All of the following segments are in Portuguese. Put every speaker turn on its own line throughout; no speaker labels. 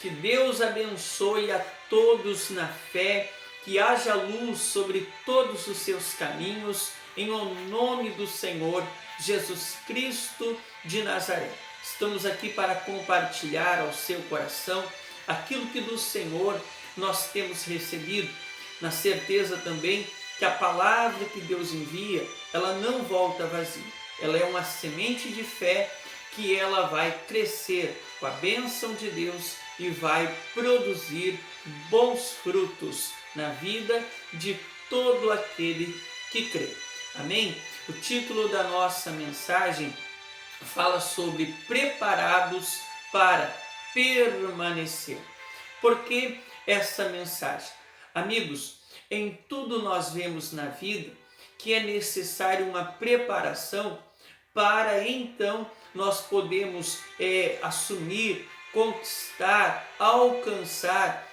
Que Deus abençoe a todos na fé, que haja luz sobre todos os seus caminhos, em o nome do Senhor Jesus Cristo de Nazaré. Estamos aqui para compartilhar ao seu coração aquilo que do Senhor nós temos recebido, na certeza também que a palavra que Deus envia, ela não volta vazia. Ela é uma semente de fé que ela vai crescer com a bênção de Deus e vai produzir bons frutos na vida de todo aquele que crê. Amém? O título da nossa mensagem fala sobre preparados para permanecer. Por que essa mensagem? Amigos, em tudo nós vemos na vida que é necessário uma preparação para então nós podemos assumir, conquistar, alcançar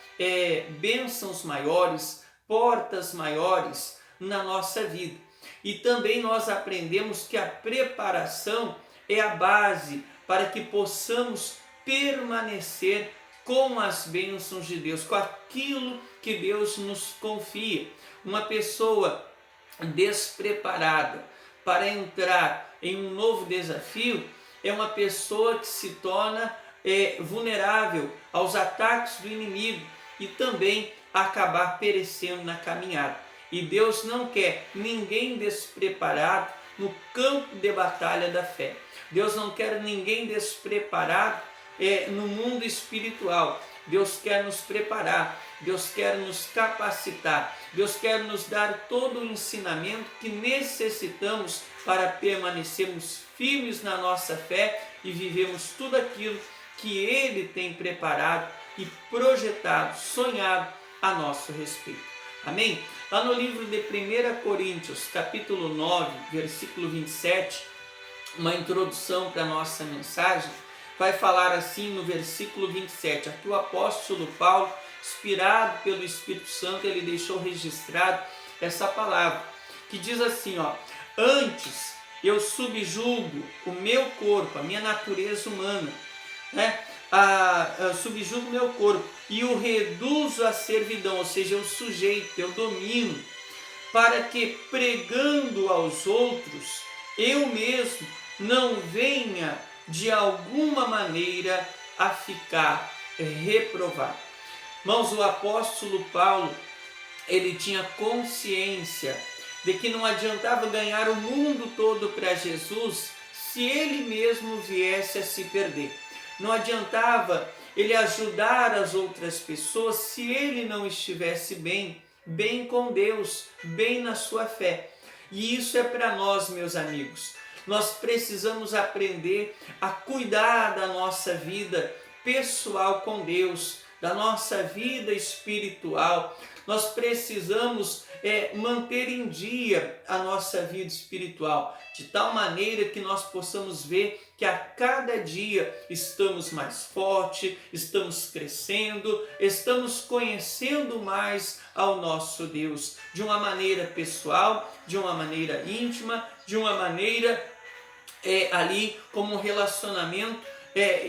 bênçãos maiores, portas maiores na nossa vida. E também nós aprendemos que a preparação é a base para que possamos permanecer com as bênçãos de Deus, com aquilo que Deus nos confia. Uma pessoa despreparada para entrar em um novo desafio é uma pessoa que se torna vulnerável aos ataques do inimigo e também acabar perecendo na caminhada. E Deus não quer ninguém despreparado no campo de batalha da fé. Deus não quer ninguém despreparado no mundo espiritual. Deus quer nos preparar, Deus quer nos capacitar, Deus quer nos dar todo o ensinamento que necessitamos para permanecermos firmes na nossa fé e vivemos tudo aquilo que Ele tem preparado e projetado, sonhado a nosso respeito. Amém? Lá no livro de 1 Coríntios, capítulo 9, versículo 27, uma introdução para a nossa mensagem, vai falar assim no versículo 27, aqui o apóstolo Paulo, inspirado pelo Espírito Santo, ele deixou registrado essa palavra, que diz assim, antes eu subjugo o meu corpo, a minha natureza humana, subjugo o meu corpo e o reduzo à servidão, ou seja, eu sujeito, eu domino, para que pregando aos outros, eu mesmo não venha de alguma maneira a ficar reprovado. Irmãos, o apóstolo Paulo, ele tinha consciência de que não adiantava ganhar o mundo todo para Jesus se ele mesmo viesse a se perder. Não adiantava ele ajudar as outras pessoas se ele não estivesse bem com Deus, bem na sua fé. E isso é para nós, meus amigos. Nós precisamos aprender a cuidar da nossa vida pessoal com Deus, da nossa vida espiritual. Nós precisamos manter em dia a nossa vida espiritual, de tal maneira que nós possamos ver que a cada dia estamos mais fortes, estamos crescendo, estamos conhecendo mais ao nosso Deus, de uma maneira pessoal, de uma maneira íntima, de uma maneira ali como um relacionamento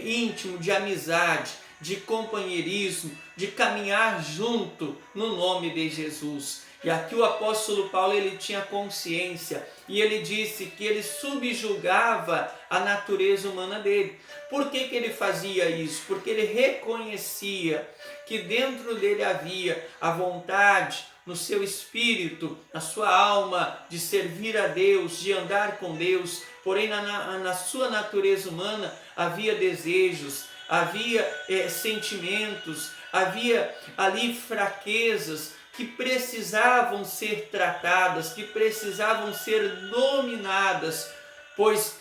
íntimo, de amizade, de companheirismo, de caminhar junto no nome de Jesus. E aqui o apóstolo Paulo, ele tinha consciência e ele disse que ele subjugava a natureza humana dele. Por que ele fazia isso? Porque ele reconhecia que dentro dele havia a vontade, no seu espírito, na sua alma, de servir a Deus, de andar com Deus, porém na sua natureza humana havia desejos, havia sentimentos, havia ali fraquezas que precisavam ser tratadas, que precisavam ser dominadas, pois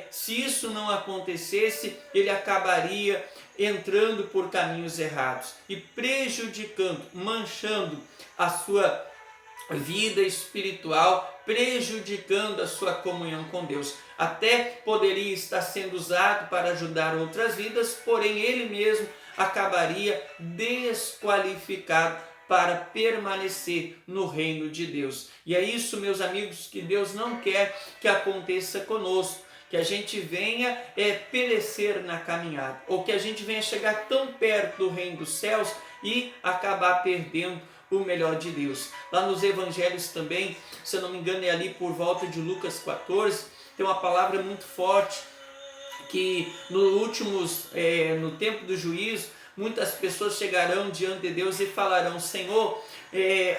se isso não acontecesse, ele acabaria entrando por caminhos errados e prejudicando, manchando a sua vida espiritual, prejudicando a sua comunhão com Deus. Até poderia estar sendo usado para ajudar outras vidas, porém ele mesmo acabaria desqualificado para permanecer no reino de Deus. E é isso, meus amigos, que Deus não quer que aconteça conosco, que a gente venha perecer na caminhada, ou que a gente venha chegar tão perto do reino dos céus e acabar perdendo o melhor de Deus. Lá nos evangelhos também, se eu não me engano, é ali por volta de Lucas 14, tem uma palavra muito forte, que no tempo do juízo, muitas pessoas chegarão diante de Deus e falarão: Senhor,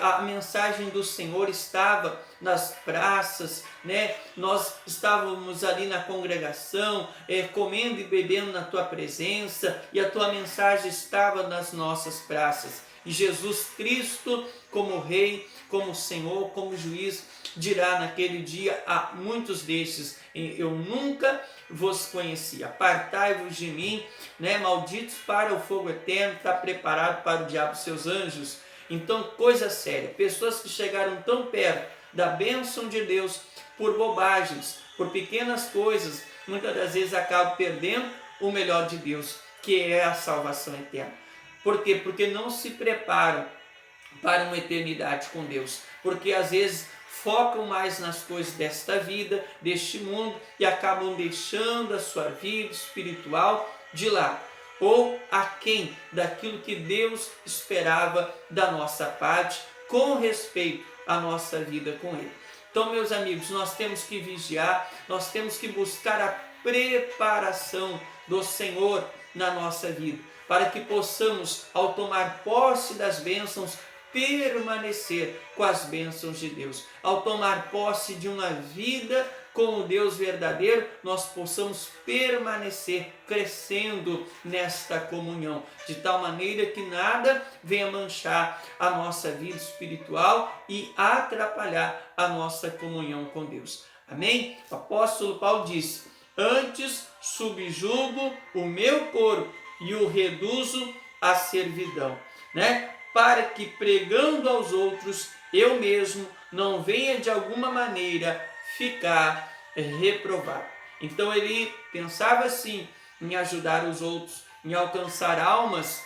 a mensagem do Senhor estava nas praças, né? Nós estávamos ali na congregação, comendo e bebendo na tua presença, e a tua mensagem estava nas nossas praças. E Jesus Cristo, como Rei, como Senhor, como Juiz, dirá naquele dia a muitos destes: eu nunca vos conheci, apartai-vos de mim, né? Malditos para o fogo eterno, está preparado para o diabo e seus anjos. Então, coisa séria, pessoas que chegaram tão perto da bênção de Deus por bobagens, por pequenas coisas, muitas das vezes acabam perdendo o melhor de Deus, que é a salvação eterna. Por quê? Porque não se preparam para uma eternidade com Deus, porque às vezes focam mais nas coisas desta vida, deste mundo, e acabam deixando a sua vida espiritual de lado, ou aquém daquilo que Deus esperava da nossa parte com respeito à nossa vida com Ele. Então, meus amigos, nós temos que vigiar, nós temos que buscar a preparação do Senhor na nossa vida, para que possamos, ao tomar posse das bênçãos, permanecer com as bênçãos de Deus. Ao tomar posse de uma vida com o Deus verdadeiro, nós possamos permanecer crescendo nesta comunhão, de tal maneira que nada venha manchar a nossa vida espiritual e atrapalhar a nossa comunhão com Deus. Amém? O apóstolo Paulo disse: antes subjugo o meu corpo e o reduzo à servidão, né? Para que, pregando aos outros, eu mesmo não venha de alguma maneira ficar reprovado. Então ele pensava assim, em ajudar os outros, em alcançar almas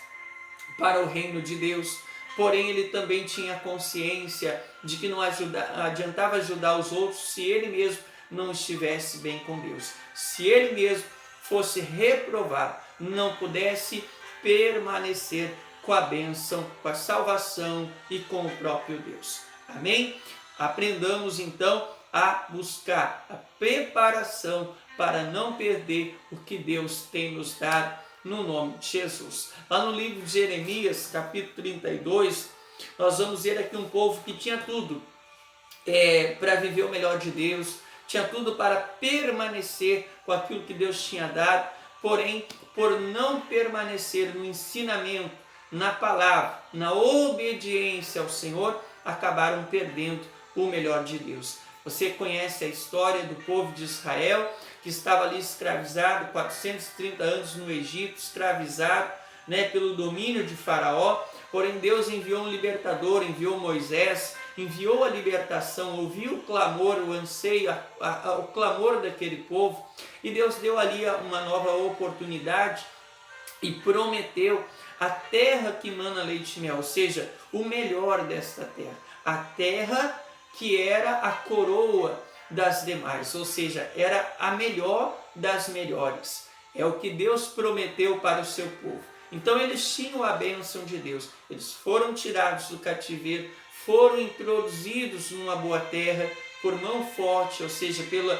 para o reino de Deus. Porém, ele também tinha consciência de que não adiantava ajudar os outros se ele mesmo não estivesse bem com Deus. Se ele mesmo fosse reprovado, não pudesse permanecer com a bênção, com a salvação e com o próprio Deus. Amém? Aprendamos então a buscar a preparação para não perder o que Deus tem nos dado no nome de Jesus. Lá no livro de Jeremias, capítulo 32, nós vamos ver aqui um povo que tinha tudo para viver o melhor de Deus, tinha tudo para permanecer com aquilo que Deus tinha dado, porém, por não permanecer no ensinamento, na palavra, na obediência ao Senhor, acabaram perdendo o melhor de Deus. Você conhece a história do povo de Israel, que estava ali escravizado, 430 anos no Egito, escravizado, né, pelo domínio de Faraó. Porém, Deus enviou um libertador, enviou Moisés, enviou a libertação, ouviu o clamor, o anseio, o clamor daquele povo, e Deus deu ali uma nova oportunidade e prometeu a terra que mana leite e mel, ou seja, o melhor desta terra, a terra que era a coroa das demais, ou seja, era a melhor das melhores. É o que Deus prometeu para o seu povo. Então eles tinham a bênção de Deus, eles foram tirados do cativeiro, foram introduzidos numa boa terra por mão forte, ou seja, pelo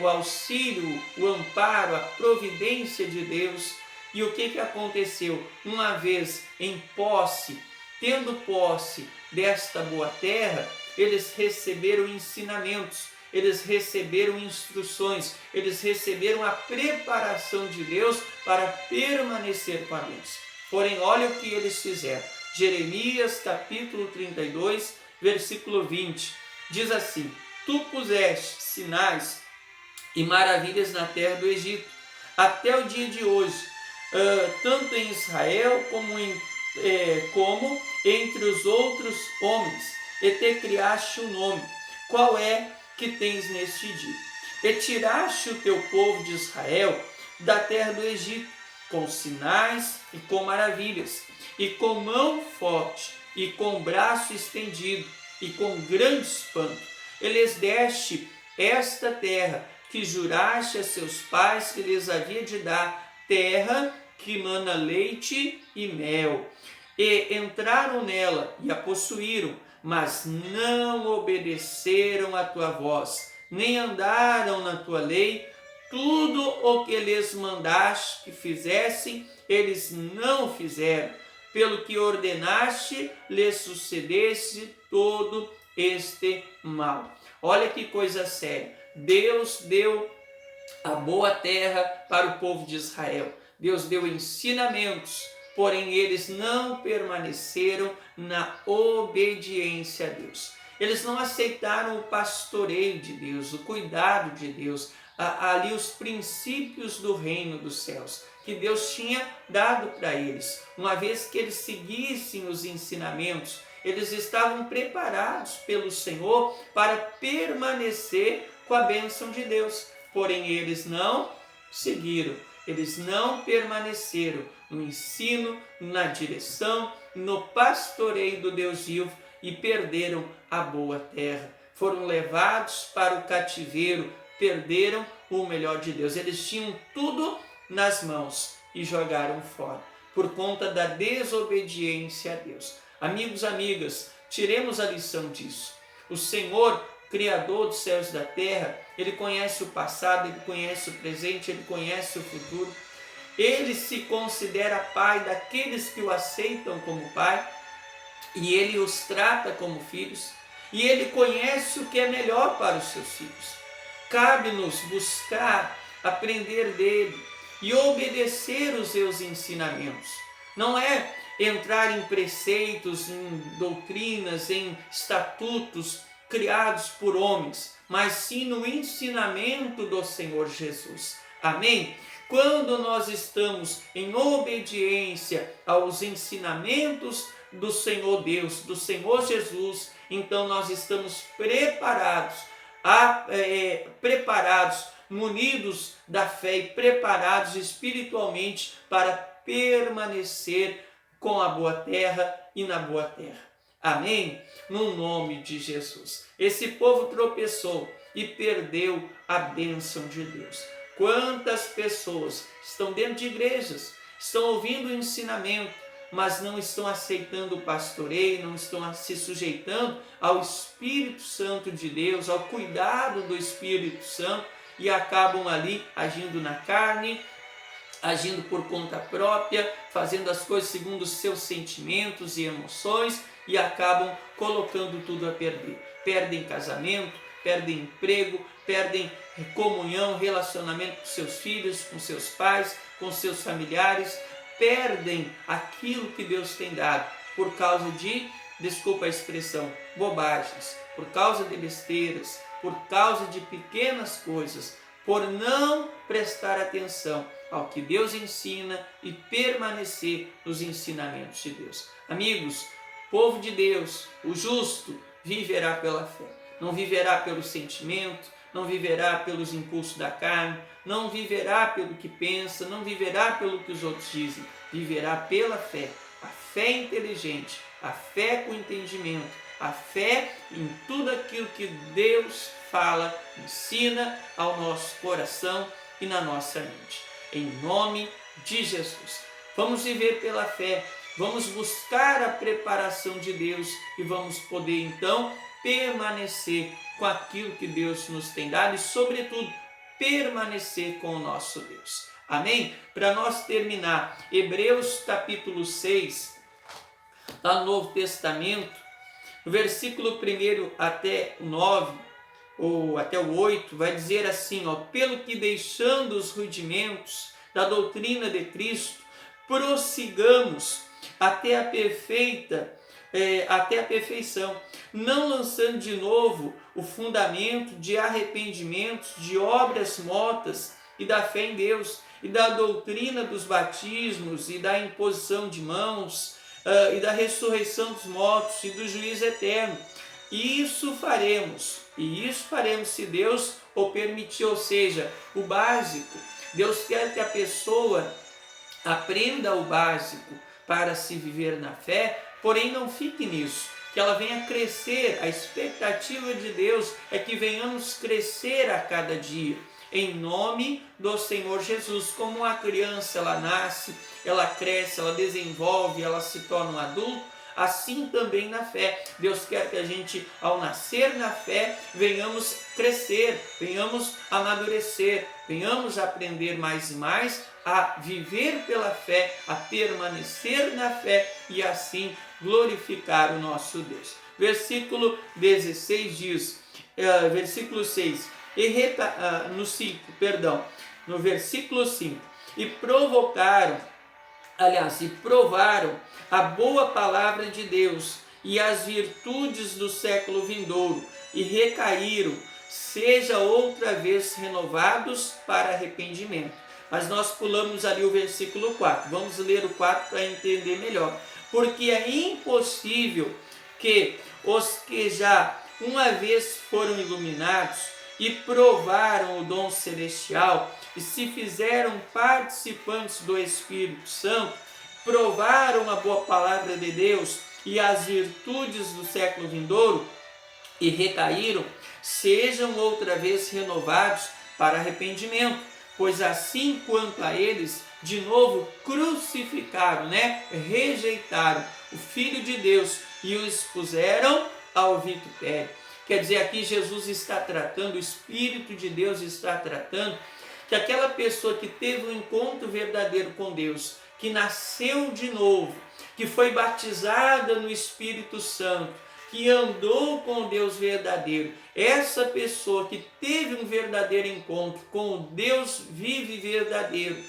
o auxílio, o amparo, a providência de Deus. E o que aconteceu? Uma vez em posse, tendo posse desta boa terra, eles receberam ensinamentos, eles receberam instruções, eles receberam a preparação de Deus para permanecer com a bênção. Porém, olha o que eles fizeram. Jeremias capítulo 32, versículo 20, diz assim: tu puseste sinais e maravilhas na terra do Egito, até o dia de hoje, tanto em Israel como entre os outros homens, e te criaste um nome. Qual é que tens neste dia? E tiraste o teu povo de Israel da terra do Egito, com sinais e com maravilhas, e com mão forte, e com braço estendido, e com grande espanto. E lhes deste esta terra, que juraste a seus pais que lhes havia de dar, terra que mana leite e mel. E entraram nela e a possuíram, mas não obedeceram à tua voz, nem andaram na tua lei. Tudo o que lhes mandaste que fizessem, eles não fizeram. Pelo que ordenaste, lhes sucedesse todo este mal. Olha que coisa séria. Deus deu a boa terra para o povo de Israel. Deus deu ensinamentos, porém eles não permaneceram na obediência a Deus. Eles não aceitaram o pastoreio de Deus, o cuidado de Deus, ali os princípios do reino dos céus, que Deus tinha dado para eles. Uma vez que eles seguissem os ensinamentos, eles estavam preparados pelo Senhor para permanecer com a bênção de Deus. Porém, eles não seguiram, eles não permaneceram no ensino, na direção, no pastoreio do Deus vivo e perderam a boa terra. Foram levados para o cativeiro, perderam o melhor de Deus. Eles tinham tudo nas mãos e jogaram fora, por conta da desobediência a Deus. Amigos, amigas, tiremos a lição disso. O Senhor, Criador dos céus e da terra, Ele conhece o passado, Ele conhece o presente, Ele conhece o futuro. Ele se considera Pai daqueles que o aceitam como Pai, e Ele os trata como filhos, e Ele conhece o que é melhor para os seus filhos. Cabe-nos buscar, aprender dele e obedecer os seus ensinamentos. Não é entrar em preceitos, em doutrinas, em estatutos criados por homens, mas sim no ensinamento do Senhor Jesus. Amém? Quando nós estamos em obediência aos ensinamentos do Senhor Deus, do Senhor Jesus, então nós estamos preparados, munidos da fé e preparados espiritualmente para permanecer com a boa terra e na boa terra. Amém? No nome de Jesus. Esse povo tropeçou e perdeu a bênção de Deus. Quantas pessoas estão dentro de igrejas, estão ouvindo o ensinamento, mas não estão aceitando o pastoreio, não estão se sujeitando ao Espírito Santo de Deus, ao cuidado do Espírito Santo, e acabam ali agindo na carne, agindo por conta própria, fazendo as coisas segundo os seus sentimentos e emoções, e acabam colocando tudo a perder. Perdem casamento, perdem emprego, perdem comunhão, relacionamento com seus filhos, com seus pais, com seus familiares, perdem aquilo que Deus tem dado por causa de, desculpa a expressão, bobagens, por causa de besteiras, por causa de pequenas coisas, por não prestar atenção ao que Deus ensina e permanecer nos ensinamentos de Deus. Amigos, povo de Deus, o justo viverá pela fé, não viverá pelo sentimento, não viverá pelos impulsos da carne, não viverá pelo que pensa, não viverá pelo que os outros dizem, viverá pela fé. A fé inteligente, a fé com entendimento, a fé em tudo aquilo que Deus fala, ensina ao nosso coração e na nossa mente. Em nome de Jesus. Vamos viver pela fé, vamos buscar a preparação de Deus e vamos poder então permanecer com aquilo que Deus nos tem dado e, sobretudo, permanecer com o nosso Deus. Amém? Para nós terminar, Hebreus capítulo 6, lá no Novo Testamento, no versículo 1 até o 9, ou até o 8, vai dizer assim, pelo que deixando os rudimentos da doutrina de Cristo, prossigamos até a perfeição, não lançando de novo o fundamento de arrependimentos, de obras mortas e da fé em Deus, e da doutrina dos batismos e da imposição de mãos, e da ressurreição dos mortos e do juízo eterno. E isso faremos se Deus o permitir, ou seja, o básico. Deus quer que a pessoa aprenda o básico para se viver na fé, porém não fique nisso, que ela venha crescer. A expectativa de Deus é que venhamos crescer a cada dia. em nome do Senhor Jesus. Como uma criança, ela nasce, ela cresce, ela desenvolve, ela se torna um adulto, assim também na fé. Deus quer que a gente, ao nascer na fé, venhamos crescer, venhamos amadurecer, venhamos aprender mais e mais a viver pela fé, a permanecer na fé e assim glorificar o nosso Deus. Versículo 16 diz, versículo 6, no versículo 5, e provaram a boa palavra de Deus e as virtudes do século vindouro, e recaíram, seja outra vez renovados para arrependimento. Mas nós pulamos ali o versículo 4, vamos ler o 4 para entender melhor. Porque é impossível que os que já uma vez foram iluminados e provaram o dom celestial e se fizeram participantes do Espírito Santo, provaram a boa palavra de Deus e as virtudes do século vindouro e recaíram, sejam outra vez renovados para arrependimento, pois assim quanto a eles, de novo crucificaram, rejeitaram o Filho de Deus e o expuseram ao vitupério. Quer dizer, aqui Jesus está tratando, o Espírito de Deus está tratando, que aquela pessoa que teve um encontro verdadeiro com Deus, que nasceu de novo, que foi batizada no Espírito Santo, que andou com Deus verdadeiro, essa pessoa que teve um verdadeiro encontro com o Deus vivo e verdadeiro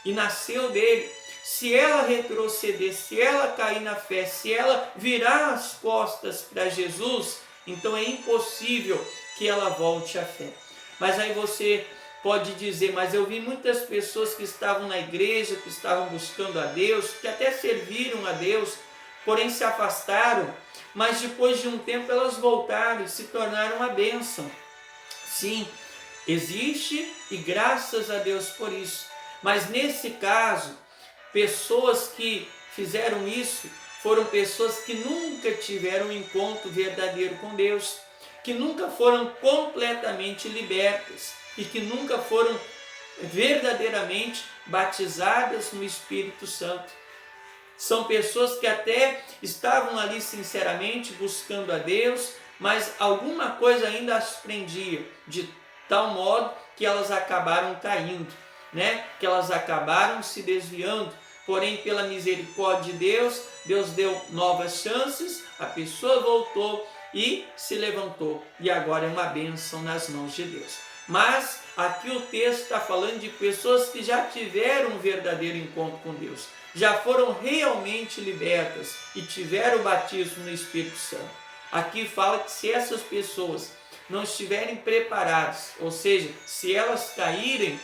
e nasceu dele, se ela retroceder, se ela cair na fé, se ela virar as costas para Jesus, então é impossível que ela volte à fé. Mas aí você pode dizer, mas eu vi muitas pessoas que estavam na igreja, que estavam buscando a Deus, que até serviram a Deus, porém se afastaram, mas depois de um tempo elas voltaram e se tornaram uma bênção. Sim, existe e graças a Deus por isso. Mas nesse caso, pessoas que fizeram isso foram pessoas que nunca tiveram um encontro verdadeiro com Deus, que nunca foram completamente libertas e que nunca foram verdadeiramente batizadas no Espírito Santo. São pessoas que até estavam ali sinceramente buscando a Deus, mas alguma coisa ainda as prendia, de tal modo que elas acabaram caindo, que elas acabaram se desviando. Porém, pela misericórdia de Deus, Deus deu novas chances, a pessoa voltou e se levantou. E agora é uma bênção nas mãos de Deus. Mas aqui o texto está falando de pessoas que já tiveram um verdadeiro encontro com Deus, já foram realmente libertas e tiveram o batismo no Espírito Santo. Aqui fala que se essas pessoas não estiverem preparadas, ou seja, se elas caírem,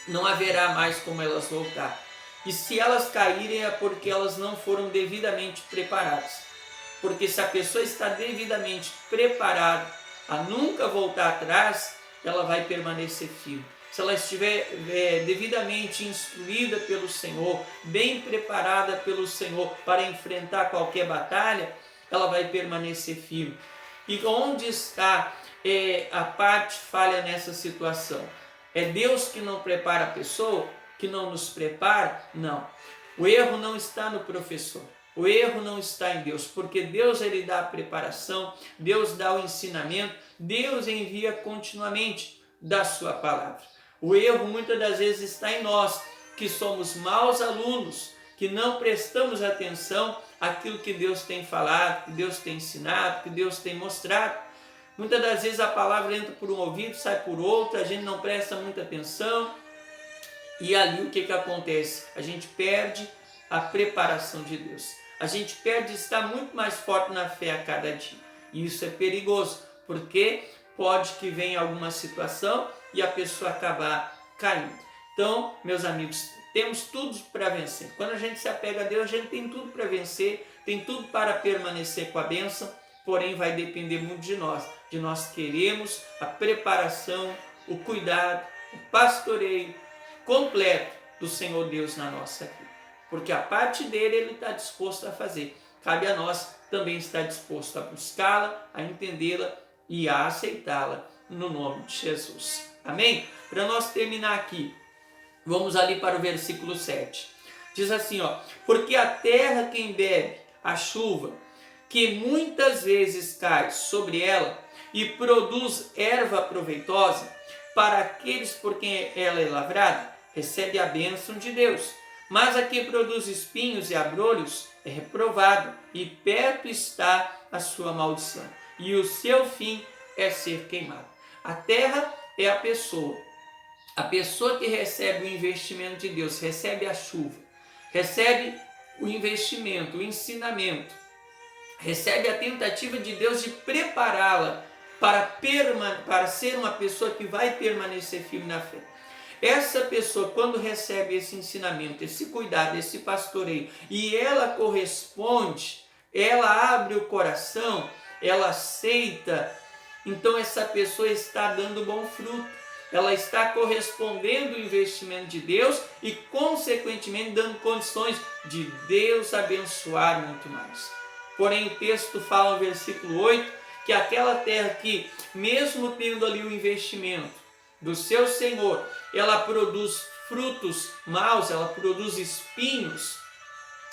não haverá mais como elas voltar. E se elas caírem é porque elas não foram devidamente preparadas. Porque se a pessoa está devidamente preparada a nunca voltar atrás, ela vai permanecer firme. Se ela estiver devidamente instruída pelo Senhor, bem preparada pelo Senhor para enfrentar qualquer batalha, ela vai permanecer firme. E onde está a parte falha nessa situação? É Deus que não prepara a pessoa? Que não nos prepara? Não. O erro não está no professor. O erro não está em Deus, porque Deus ele dá a preparação, Deus dá o ensinamento, Deus envia continuamente da sua palavra. O erro muitas das vezes está em nós, que somos maus alunos, que não prestamos atenção àquilo que Deus tem falado, que Deus tem ensinado, que Deus tem mostrado. Muitas das vezes a palavra entra por um ouvido, sai por outro, a gente não presta muita atenção. E ali o que acontece? A gente perde a preparação de Deus. A gente perde estar muito mais forte na fé a cada dia. E isso é perigoso, porque pode que venha alguma situação e a pessoa acabar caindo. Então, meus amigos, temos tudo para vencer. Quando a gente se apega a Deus, a gente tem tudo para vencer, tem tudo para permanecer com a bênção, porém vai depender muito de nós. De nós queremos a preparação, o cuidado, o pastoreio completo do Senhor Deus na nossa vida. Porque a parte dele ele está disposto a fazer. Cabe a nós também estar disposto a buscá-la, a entendê-la e a aceitá-la no nome de Jesus. Amém? Para nós terminar aqui, vamos ali para o versículo 7. Diz assim, ó: porque a terra quem bebe a chuva, que muitas vezes cai sobre ela e produz erva proveitosa, para aqueles por quem ela é lavrada, recebe a bênção de Deus. Mas a que produz espinhos e abrolhos é reprovado, e perto está a sua maldição, e o seu fim é ser queimado. A terra é a pessoa que recebe o investimento de Deus, recebe a chuva, recebe o investimento, o ensinamento, recebe a tentativa de Deus de prepará-la para ser uma pessoa que vai permanecer firme na fé. Essa pessoa, quando recebe esse ensinamento, esse cuidado, esse pastoreio, e ela corresponde, ela abre o coração, ela aceita, então essa pessoa está dando bom fruto. Ela está correspondendo ao investimento de Deus e, consequentemente, dando condições de Deus abençoar muito mais. Porém, o texto fala no versículo 8 que aquela terra que, mesmo tendo ali o investimento do seu Senhor, ela produz frutos maus, ela produz espinhos,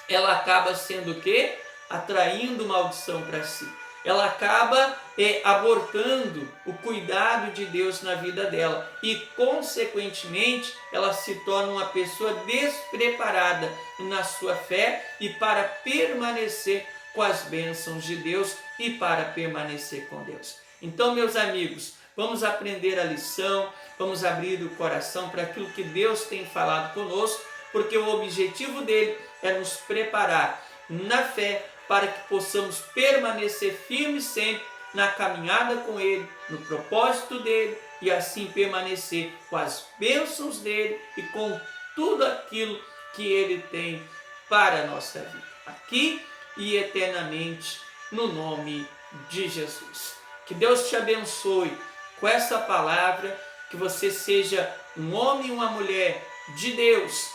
ela acaba sendo o quê? Atraindo maldição para si. Ela acaba abortando o cuidado de Deus na vida dela e, consequentemente, ela se torna uma pessoa despreparada na sua fé e para permanecer com as bênçãos de Deus e para permanecer com Deus. Então, meus amigos, vamos aprender a lição, vamos abrir o coração para aquilo que Deus tem falado conosco, porque o objetivo dele é nos preparar na fé para que possamos permanecer firmes sempre na caminhada com Ele, no propósito dele e assim permanecer com as bênçãos dele e com tudo aquilo que Ele tem para a nossa vida, aqui e eternamente, no nome de Jesus. Que Deus te abençoe com essa palavra, que você seja um homem e uma mulher de Deus,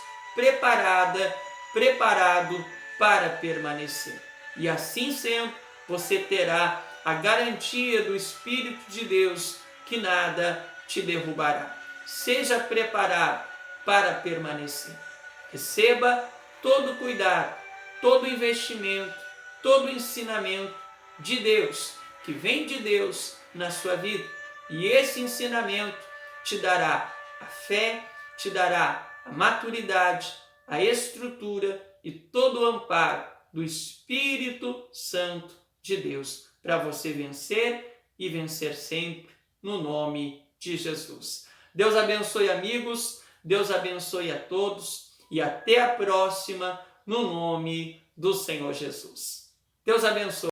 preparado para permanecer. E assim sendo, você terá a garantia do Espírito de Deus que nada te derrubará. Seja preparado para permanecer. Receba todo o cuidado, todo o investimento, todo o ensinamento de Deus, que vem de Deus na sua vida. E esse ensinamento te dará a fé, te dará a maturidade, a estrutura e todo o amparo do Espírito Santo de Deus, para você vencer e vencer sempre, no nome de Jesus. Deus abençoe, amigos, Deus abençoe a todos e até a próxima, no nome do Senhor Jesus. Deus abençoe.